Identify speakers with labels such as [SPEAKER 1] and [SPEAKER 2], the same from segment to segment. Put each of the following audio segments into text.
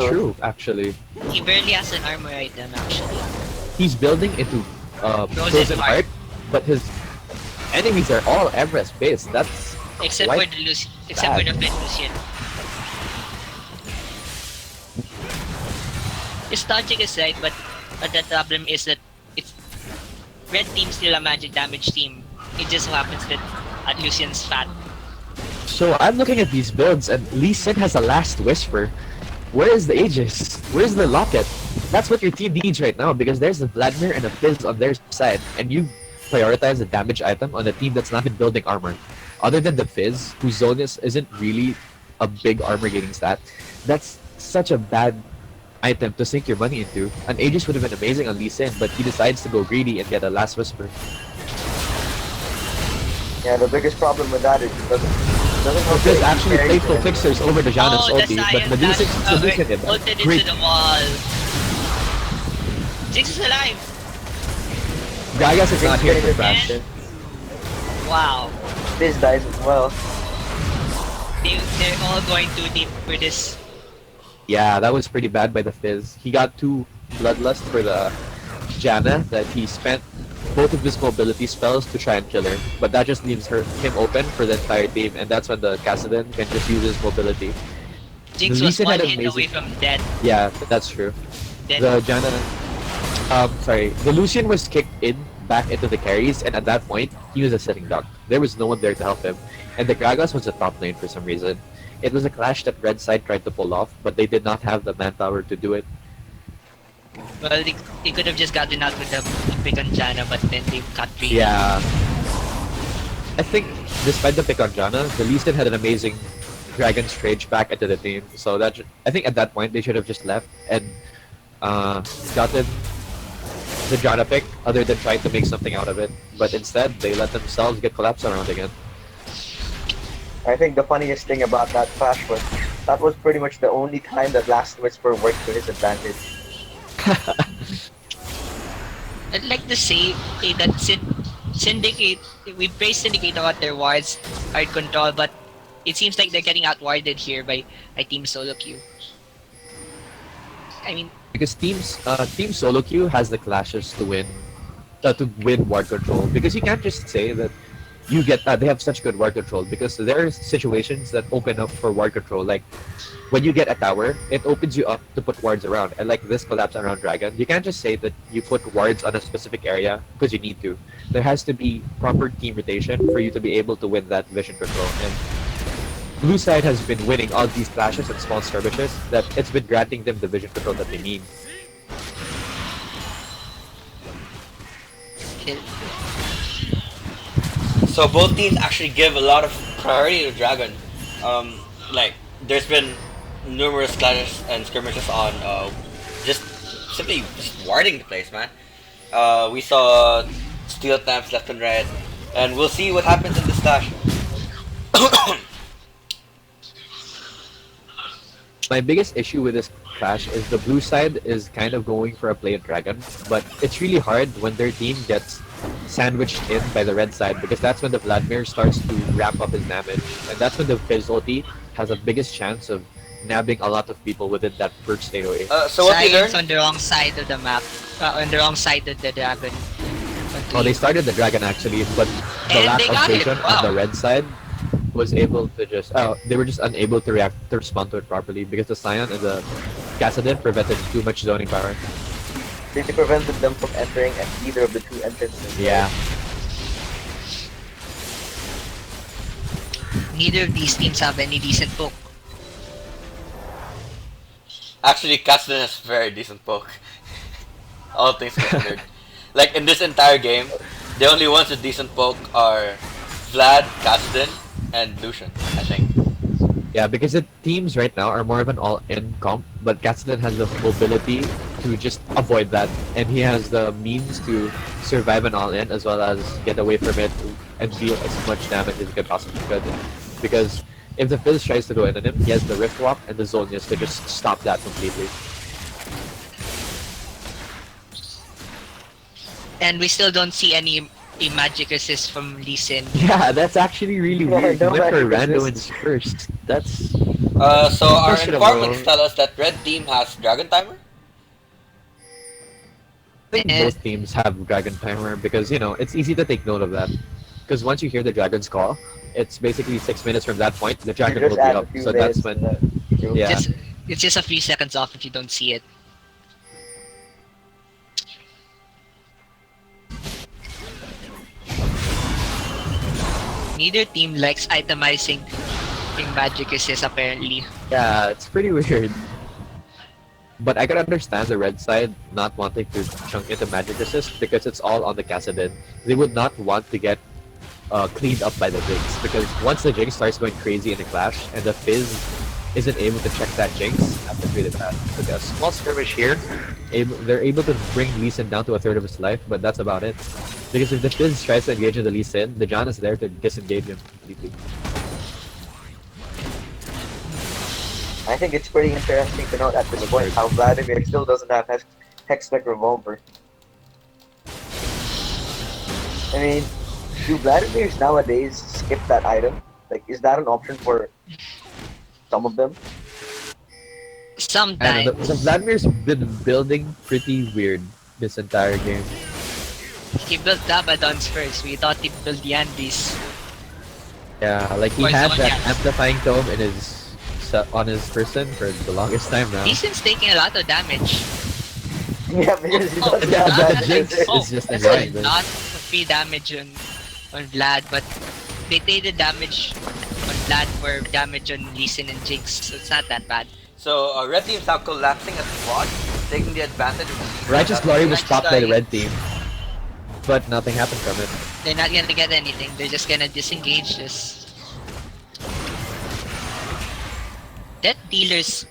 [SPEAKER 1] soon.
[SPEAKER 2] true, actually.
[SPEAKER 3] He barely has an armor item actually.
[SPEAKER 2] He's building into Frozen Heart, but his enemies are all Everest based. That's
[SPEAKER 3] Except
[SPEAKER 2] quite
[SPEAKER 3] for the except for the Pet Lucian. His logic is right, but the problem is that it's red team's still a magic damage team. It just so happens that Lucian's fat.
[SPEAKER 2] So I'm looking at these builds, and Lee Sin has a Last Whisper. Where is the Aegis? Where's the Locket? That's what your team needs right now, because there's a Vladimir and a Fizz on their side, and you prioritize the damage item on a team that's not been building armor. Other than the Fizz, whose Zonius isn't really a big armor gaining stat, that's such a bad item to sink your money into. An Aegis would have been amazing on Lee Sin, but he decides to go greedy and get a Last Whisper.
[SPEAKER 1] Yeah, the biggest problem with that is it doesn't help
[SPEAKER 2] Fizz
[SPEAKER 1] the
[SPEAKER 2] actually
[SPEAKER 1] carry
[SPEAKER 2] played full
[SPEAKER 1] him.
[SPEAKER 2] fixers over the Janus
[SPEAKER 3] Oh, the
[SPEAKER 2] ulti, but
[SPEAKER 3] Scion
[SPEAKER 2] Medusa
[SPEAKER 3] dash
[SPEAKER 2] him.
[SPEAKER 3] ulted
[SPEAKER 2] Great.
[SPEAKER 3] into the wall. Jinx is alive.
[SPEAKER 2] Gragas is not here
[SPEAKER 1] Getting
[SPEAKER 2] for
[SPEAKER 1] the
[SPEAKER 2] Crash.
[SPEAKER 1] bastion.
[SPEAKER 3] Wow.
[SPEAKER 1] Fizz dies as well.
[SPEAKER 3] They're all going too deep for this.
[SPEAKER 2] Yeah, that was pretty bad by the Fizz. He got 2 Bloodlust for the Janna that he spent both of his mobility spells to try and kill her. But that just leaves him open for the entire team, and that's when the Kassadin can just use his mobility.
[SPEAKER 3] Jinx
[SPEAKER 2] The
[SPEAKER 3] was
[SPEAKER 2] Lee Sin
[SPEAKER 3] one
[SPEAKER 2] had
[SPEAKER 3] hit
[SPEAKER 2] amazing-
[SPEAKER 3] away from dead.
[SPEAKER 2] Yeah, that's true.
[SPEAKER 3] Dead.
[SPEAKER 2] The Janna... sorry. The Lucian was kicked back into the carries, and at that point, he was a sitting duck. There was no one there to help him. And the Gragas was a top lane for some reason. It was a clash that Red side tried to pull off, but they did not have the manpower to do it.
[SPEAKER 3] Well, they could have just gotten out with the pick on Janna, but then they cut free.
[SPEAKER 2] Yeah. I think, despite the pick on Janna, the Lee Sin had an amazing Dragon's Rage back into the team. So that I think at that point they should have just left and gotten the Janna pick, other than trying to make something out of it. But instead, they let themselves get collapsed around again.
[SPEAKER 1] I think the funniest thing about that clash was that was pretty much the only time that Last Whisper worked to his advantage.
[SPEAKER 3] I'd like to say that Syndicate, we praise Syndicate about their wards, hard control, but it seems like they're getting outwarded here by Team Solo Q. I mean,
[SPEAKER 2] Because Team Solo Q has the clashes to win ward control. Because you can't just say that you get they have such good ward control, because there are situations that open up for ward control. Like when you get a tower, it opens you up to put wards around. And like this collapse around Dragon, you can't just say that you put wards on a specific area because you need to. There has to be proper team rotation for you to be able to win that vision control. And Blue side has been winning all these clashes and small skirmishes that it's been granting them the vision control that they need.
[SPEAKER 4] So both teams actually give a lot of priority to Dragon. Like there's been numerous clashes and skirmishes on just simply just warding the place, man. We saw steel taps left and right, and we'll see what happens in this clash.
[SPEAKER 2] My biggest issue with this clash is the blue side is kind of going for a play of Dragon, but it's really hard when their team gets sandwiched in by the red side, because that's when the Vladimir starts to ramp up his damage, and that's when the Fizz ulti has the biggest chance of nabbing a lot of people within that first AoE.
[SPEAKER 4] So what you
[SPEAKER 3] Science
[SPEAKER 4] learned?
[SPEAKER 3] on the wrong side of the map, on the wrong side of the Dragon.
[SPEAKER 2] Oh, they started the Dragon actually, but the
[SPEAKER 3] And
[SPEAKER 2] lack
[SPEAKER 3] they
[SPEAKER 2] of
[SPEAKER 3] got it,
[SPEAKER 2] vision
[SPEAKER 3] wow.
[SPEAKER 2] on the red side was able to just they were just unable to respond to it properly, because the Scion and the Kassadin prevented too much zoning power.
[SPEAKER 1] They prevented them from entering at either of the two entrances.
[SPEAKER 2] Yeah.
[SPEAKER 3] Neither of these teams have any decent poke.
[SPEAKER 4] Actually, Kassadin has very decent poke. All things considered. Like in this entire game, the only ones with decent poke are Vlad, Kassadin, and Lucian, I think.
[SPEAKER 2] Yeah, because the teams right now are more of an all-in comp, but Kassadin has the mobility to just avoid that, and he has the means to survive an all-in as well as get away from it and deal as much damage as he could possibly could. Because if the Fizz tries to go in on him, he has the Rift Walk and the Zonius to just stop that completely.
[SPEAKER 3] And we still don't see any a magic assist from Lee Sin.
[SPEAKER 2] Yeah, that's actually really
[SPEAKER 1] Yeah,
[SPEAKER 2] weird.
[SPEAKER 1] no
[SPEAKER 2] He went for
[SPEAKER 1] magic
[SPEAKER 2] rando
[SPEAKER 1] assist.
[SPEAKER 2] wins first. That's
[SPEAKER 4] So our informants
[SPEAKER 2] questionable.
[SPEAKER 4] tell us that red team has Dragon Timer.
[SPEAKER 2] I think
[SPEAKER 3] Eh,
[SPEAKER 2] both teams have Dragon Timer because, it's easy to take note of that. Because once you hear the Dragon's call, it's basically 6 minutes from that point, the
[SPEAKER 1] You
[SPEAKER 2] Dragon
[SPEAKER 1] just
[SPEAKER 2] will be
[SPEAKER 1] add a
[SPEAKER 2] up.
[SPEAKER 1] few
[SPEAKER 2] So that's
[SPEAKER 1] minutes to
[SPEAKER 2] when,
[SPEAKER 1] that. True.
[SPEAKER 2] yeah.
[SPEAKER 3] just it's just a few seconds off if you don't see it. Neither team likes itemizing in magic assist apparently.
[SPEAKER 2] Yeah, it's pretty weird. But I can understand the red side not wanting to chunk into Magic Resist because it's all on the Kassadin. They would not want to get cleaned up by the Jinx because once the Jinx starts going crazy in the clash and the Fizz isn't able to check that Jinx, that's really bad. With a small skirmish here, they're able to bring Lee Sin down to a third of his life, but that's about it. Because if the Fizz tries to engage into Lee Sin, the John is there to disengage him completely.
[SPEAKER 1] I think it's pretty interesting to note at this point how Vladimir still doesn't have Hextech Revolver. I mean, do Vladimirs nowadays skip that item? Like, is that an option for some of them?
[SPEAKER 2] I don't know,
[SPEAKER 3] Sometimes
[SPEAKER 2] the Vladimir's been building pretty weird this entire game.
[SPEAKER 3] he built Dabadons first. We thought he built Yandis.
[SPEAKER 2] Yeah, like he
[SPEAKER 3] Or
[SPEAKER 2] had that
[SPEAKER 3] Zonias.
[SPEAKER 2] amplifying tome in on his person for the longest time now.
[SPEAKER 3] Lee Sin's taking a lot of damage.
[SPEAKER 1] Yeah, because he doesn't
[SPEAKER 2] Yeah,
[SPEAKER 1] have
[SPEAKER 2] the
[SPEAKER 1] that
[SPEAKER 2] Jinx
[SPEAKER 1] resist.
[SPEAKER 2] is just
[SPEAKER 3] That's
[SPEAKER 2] annoying.
[SPEAKER 3] a lot of free damage on Vlad, but they take the damage on Vlad for damage on Lee Sin and Jinx, so it's not that bad.
[SPEAKER 4] So red team's now collapsing as a squad, taking the advantage of
[SPEAKER 2] Righteous Glory was
[SPEAKER 3] Righteous
[SPEAKER 2] stopped by the
[SPEAKER 3] Glory.
[SPEAKER 2] red team, but nothing happened from it.
[SPEAKER 3] They're not gonna get anything, they're just gonna disengage this. Death dealers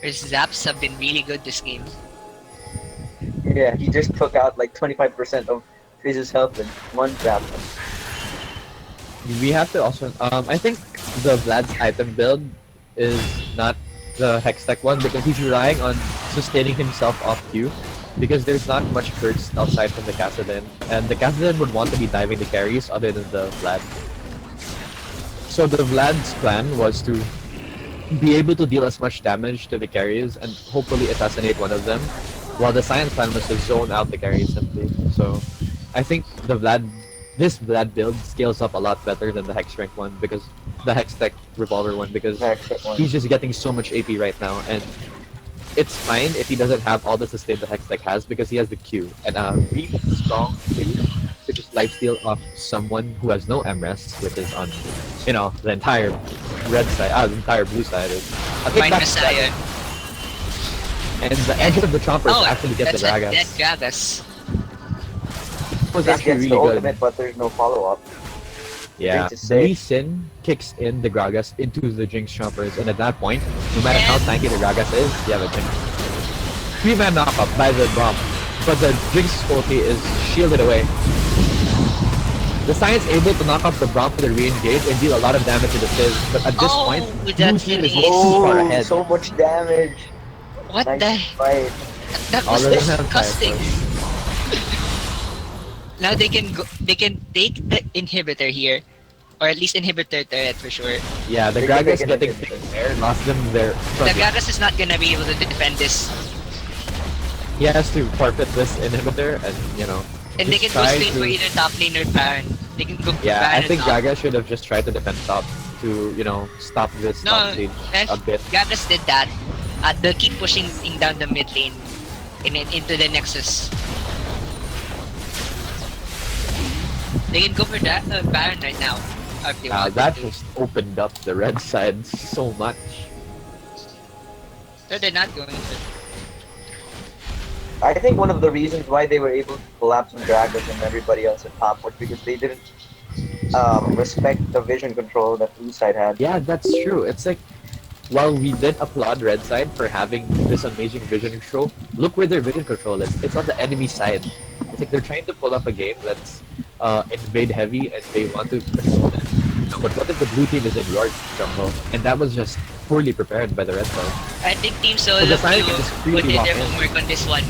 [SPEAKER 3] or zaps have been really good this game.
[SPEAKER 1] Yeah, he just took out like 25% of Fizz's health in one zap.
[SPEAKER 2] We have to also, I think the Vlad's item build is not the Hextech one because he's relying on sustaining himself off Q because there's not much curse outside from the Kassadin, and the Kassadin would want to be diving the carries other than the Vlad. So the Vlad's plan was to be able to deal as much damage to the carries and hopefully assassinate one of them, while the Science plan was to zone out the carries simply. So I think this Vlad build scales up a lot better than the Hex Strength one because the Hex Tech Revolver one because
[SPEAKER 1] Hextech one.
[SPEAKER 2] he's just getting so much AP right now, and it's fine if he doesn't have all the sustain the Hex Tech has because he has the Q and a really strong Q to just lifesteal off someone who has no MRES, which is on, the entire red side, the entire blue side is. I think
[SPEAKER 3] Find
[SPEAKER 2] that's
[SPEAKER 3] Messiah.
[SPEAKER 2] and the edge of the chompers
[SPEAKER 3] Oh,
[SPEAKER 2] actually get the
[SPEAKER 3] that's a dead
[SPEAKER 2] Gragas.
[SPEAKER 3] Gragas.
[SPEAKER 2] Was
[SPEAKER 1] This
[SPEAKER 2] actually
[SPEAKER 1] gets the
[SPEAKER 2] really
[SPEAKER 1] ultimate,
[SPEAKER 2] good.
[SPEAKER 1] but there's no follow-up.
[SPEAKER 2] Yeah,
[SPEAKER 1] Great to
[SPEAKER 2] the
[SPEAKER 1] say.
[SPEAKER 2] Lee Sin kicks in the Gragas into the Jinx chompers, and at that point, no matter how tanky the Gragas is, you have a Jinx. 3-man knockup by the bomb, but the Jinx ulti is shielded away. The Science able to knock off the Braum for the re-engage and deal a lot of damage to the Fizz, but at this point,
[SPEAKER 3] with
[SPEAKER 2] Blue
[SPEAKER 3] that
[SPEAKER 2] team is
[SPEAKER 3] finish.
[SPEAKER 2] too far
[SPEAKER 1] Oh,
[SPEAKER 2] ahead.
[SPEAKER 1] so much damage.
[SPEAKER 3] What
[SPEAKER 1] Nice
[SPEAKER 3] the?
[SPEAKER 1] fight.
[SPEAKER 3] That
[SPEAKER 2] All
[SPEAKER 3] was
[SPEAKER 2] of them have
[SPEAKER 3] disgusting.
[SPEAKER 2] Cyclops.
[SPEAKER 3] Now they can go. They can take the inhibitor here, or at least inhibitor turret for sure.
[SPEAKER 2] Yeah, the
[SPEAKER 1] They can
[SPEAKER 2] Gragas
[SPEAKER 1] take it
[SPEAKER 2] getting
[SPEAKER 1] in.
[SPEAKER 2] taken there lost them their
[SPEAKER 3] The
[SPEAKER 2] front line.
[SPEAKER 3] Gragas is not gonna be able to defend this,
[SPEAKER 2] He has to forfeit this inhibitor and,
[SPEAKER 3] and they can
[SPEAKER 2] just
[SPEAKER 3] go
[SPEAKER 2] try
[SPEAKER 3] straight
[SPEAKER 2] to-
[SPEAKER 3] for either top lane or Baron. They can go
[SPEAKER 2] Yeah,
[SPEAKER 3] Baron
[SPEAKER 2] I
[SPEAKER 3] or
[SPEAKER 2] think
[SPEAKER 3] top.
[SPEAKER 2] Gaga should have just tried to defend top to, stop this
[SPEAKER 3] No,
[SPEAKER 2] top stage
[SPEAKER 3] and
[SPEAKER 2] a bit.
[SPEAKER 3] Gragas did that. They'll keep pushing down the mid lane into the Nexus. They can go for that Baron right now. If they want
[SPEAKER 2] That
[SPEAKER 3] to.
[SPEAKER 2] just opened up the red side so much.
[SPEAKER 3] So they're not going to.
[SPEAKER 1] I think one of the reasons why they were able to collapse on Gragas and everybody else at top was because they didn't respect the vision control that blue side had.
[SPEAKER 2] Yeah, that's true. It's like, while we did applaud red side for having this amazing vision control, look where their vision control is. It's on the enemy side. It's like they're trying to pull up a game that's invade heavy and they want to control it. But what if the blue team is in your jungle? And that was just poorly prepared by the red side.
[SPEAKER 3] I think Team Solo
[SPEAKER 2] the Sonic can just freely
[SPEAKER 3] put in
[SPEAKER 2] walk
[SPEAKER 3] their
[SPEAKER 2] in.
[SPEAKER 3] homework on this one.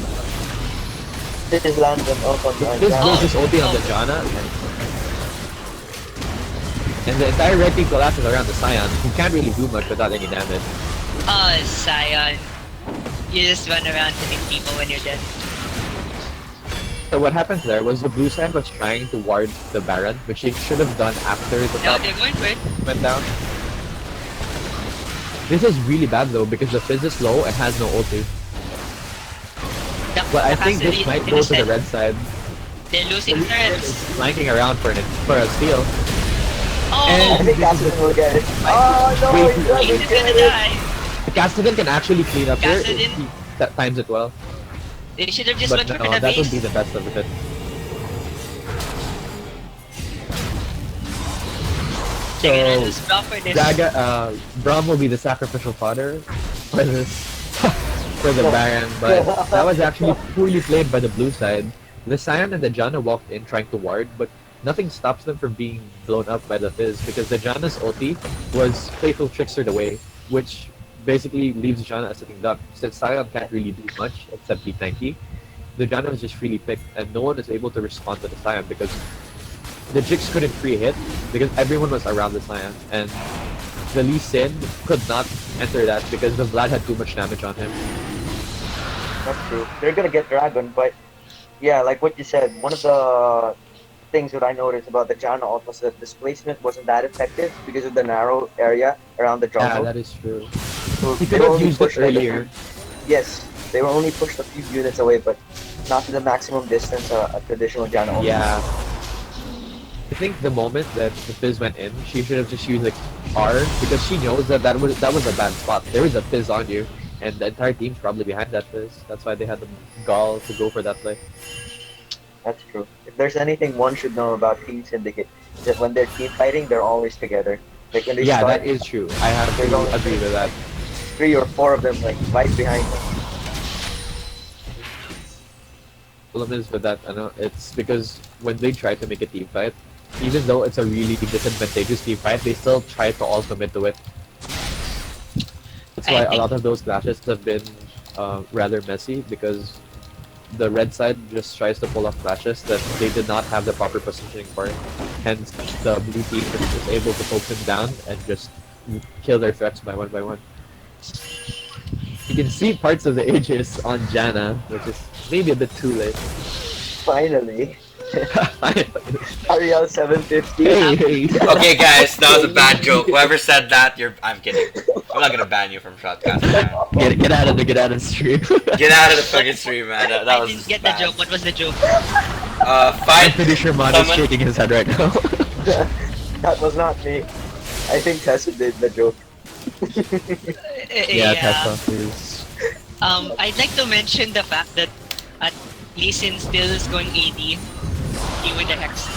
[SPEAKER 1] This lands them up on
[SPEAKER 2] This
[SPEAKER 1] Gragas.
[SPEAKER 2] goes his ulti on
[SPEAKER 3] Oh.
[SPEAKER 2] the Janna, and And the entire red team collapses around the Scion, who can't really do much without any damage.
[SPEAKER 3] Oh, Scion. You just run around hitting people when you're dead.
[SPEAKER 2] So what happens there was the blue side was trying to ward the Baron, which it should have done after the
[SPEAKER 3] No,
[SPEAKER 2] top
[SPEAKER 3] they're going for it.
[SPEAKER 2] went down. This is really bad though because the Fizz is low and has no ulti. But I think this might go to the red side.
[SPEAKER 3] They're losing turrets.
[SPEAKER 2] Flanking around for a steal.
[SPEAKER 3] Oh!
[SPEAKER 2] And-
[SPEAKER 1] I think Cassidy will get it. Oh no,
[SPEAKER 2] Wait,
[SPEAKER 1] he doesn't
[SPEAKER 3] He's gonna
[SPEAKER 1] get it.
[SPEAKER 3] die.
[SPEAKER 2] Cassidy can actually clean up here if
[SPEAKER 3] Cassidy?
[SPEAKER 2] he times it well.
[SPEAKER 3] They should have just
[SPEAKER 2] But
[SPEAKER 3] went for
[SPEAKER 2] no,
[SPEAKER 3] the
[SPEAKER 2] that would
[SPEAKER 3] base.
[SPEAKER 2] be the best of it.
[SPEAKER 3] They're gonna
[SPEAKER 2] So,
[SPEAKER 3] lose Braum for this.
[SPEAKER 2] Braum will be the sacrificial fodder for this, for the Baron, but that was actually poorly played by the blue side. The Scion and the Janna walked in trying to ward, but nothing stops them from being blown up by the Fizz because the Janna's ulti was Playful Trickster away, which basically leaves Janna a sitting duck. Since Scion can't really do much except be tanky, the Janna was just freely picked and no one is able to respond to the Scion because the Jix couldn't free hit because everyone was around the Scion and the Lee Sin could not enter that because the Vlad had too much damage on him.
[SPEAKER 1] That's true. They're gonna get Dragon, but yeah, like what you said, one of the things that I noticed about the Janna ult was that displacement wasn't that effective because of the narrow area around the
[SPEAKER 2] Yeah,
[SPEAKER 1] jungle.
[SPEAKER 2] that is true.
[SPEAKER 1] So
[SPEAKER 2] He
[SPEAKER 1] they
[SPEAKER 2] could have
[SPEAKER 1] only
[SPEAKER 2] used it
[SPEAKER 1] pushed, like,
[SPEAKER 2] earlier.
[SPEAKER 1] Yes, they were only pushed a few units away, but not to the maximum distance a traditional Janna ult.
[SPEAKER 2] Yeah. I think the moment that the Fizz went in, she should have just used like R because she knows that that was a bad spot. There was a Fizz on you, and the entire team's probably behind that Fizz. That's why they had the gall to go for that play.
[SPEAKER 1] That's true. If there's anything one should know about Team Syndicate, is that when they're team fighting, they're always together. Like when they
[SPEAKER 2] Yeah,
[SPEAKER 1] start,
[SPEAKER 2] that is true. I have
[SPEAKER 1] There's
[SPEAKER 2] to
[SPEAKER 1] only
[SPEAKER 2] agree with that.
[SPEAKER 1] 3 or 4 of them like right behind them.
[SPEAKER 2] Problem is with that, I know it's because when they try to make a team fight, even though it's a really disadvantageous team fight, they still try to all commit to it. That's
[SPEAKER 3] I
[SPEAKER 2] why a
[SPEAKER 3] think-
[SPEAKER 2] lot of those clashes have been rather messy because the red side just tries to pull off clashes that they did not have the proper positioning for. Hence, the blue team is able to poke them down and just kill their threats by one. You can see parts of the Aegis on Janna, which is maybe a bit too late.
[SPEAKER 1] Finally, Ariel 750.
[SPEAKER 2] Hey.
[SPEAKER 4] Okay, guys, that was a bad joke. Whoever said that, I'm kidding. I'm not gonna ban you from Shotcast, man.
[SPEAKER 2] Get out of the stream.
[SPEAKER 4] Get out of the fucking stream, man. That
[SPEAKER 3] I
[SPEAKER 4] was
[SPEAKER 3] didn't get
[SPEAKER 4] bad.
[SPEAKER 3] the joke. What was the joke?
[SPEAKER 2] I'm
[SPEAKER 4] Fight
[SPEAKER 2] pretty sure Mon is
[SPEAKER 4] someone.
[SPEAKER 2] shaking his head right now.
[SPEAKER 1] That was not me. I think Tessa did the joke.
[SPEAKER 2] Yeah, Tesla, please.
[SPEAKER 3] I'd like to mention the fact that Lee Sin still is going AD. He with the Hex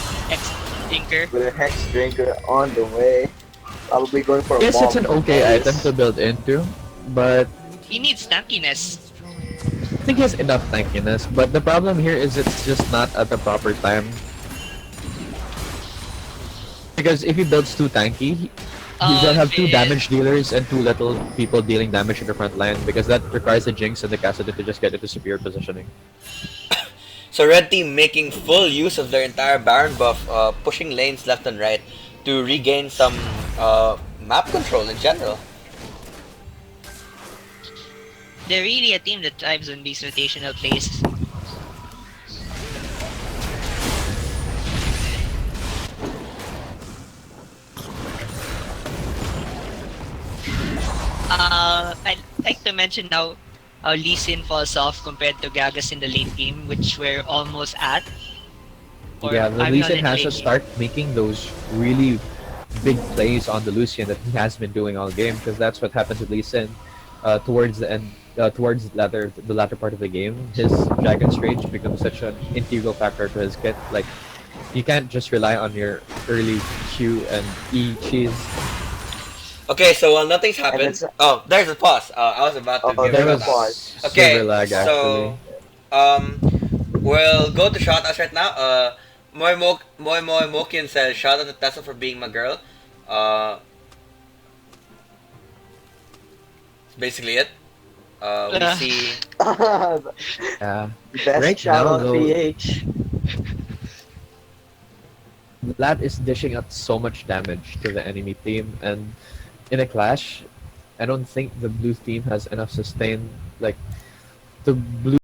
[SPEAKER 3] Tinker.
[SPEAKER 1] With a Hex Drinker on the way. Probably going for a
[SPEAKER 2] Yes,
[SPEAKER 1] bomb.
[SPEAKER 2] it's an okay item to build into, but
[SPEAKER 3] He needs tankiness.
[SPEAKER 2] I think he has enough tankiness. But the problem here is it's just not at the proper time. Because if he builds too tanky, he's gonna have 2 damage dealers and 2 little people dealing damage in the front line because that requires the Jinx and the Cassidy to just get into superior positioning.
[SPEAKER 4] So Red Team making full use of their entire Baron buff, pushing lanes left and right to regain some map control in general.
[SPEAKER 3] They're really a team that thrives on these rotational plays. I'd like to mention how Lee Sin falls off compared to Gragas in the late game, which we're almost at. Or
[SPEAKER 2] Yeah, the
[SPEAKER 3] are we
[SPEAKER 2] Lucian
[SPEAKER 3] on
[SPEAKER 2] has
[SPEAKER 3] late
[SPEAKER 2] to
[SPEAKER 3] game?
[SPEAKER 2] start making those really big plays on the Lucian that he has been doing all game because that's what happened to Lee Sin towards the end, towards the latter part of the game. His Dragon's Rage becomes such an integral factor to his kit. Like, you can't just rely on your early Q and E cheese.
[SPEAKER 4] Okay, so while nothing's
[SPEAKER 1] And
[SPEAKER 4] happened,
[SPEAKER 1] it's-
[SPEAKER 4] oh, there's a pause. I was about to
[SPEAKER 1] Oh,
[SPEAKER 4] give
[SPEAKER 1] there
[SPEAKER 4] it
[SPEAKER 1] was
[SPEAKER 4] a
[SPEAKER 1] pause.
[SPEAKER 4] Okay,
[SPEAKER 2] server lag actually.
[SPEAKER 4] so we'll go to shoutouts right now. Moy Mokin says shout out to Tessa for being my girl. That's basically it. We see.
[SPEAKER 2] Yeah.
[SPEAKER 1] Best
[SPEAKER 2] Right
[SPEAKER 1] shout
[SPEAKER 2] now,
[SPEAKER 1] out
[SPEAKER 2] though-
[SPEAKER 1] PH.
[SPEAKER 2] Vlad is dishing out so much damage to the enemy team, and in a clash, I don't think the blue team has enough sustain. Like the blue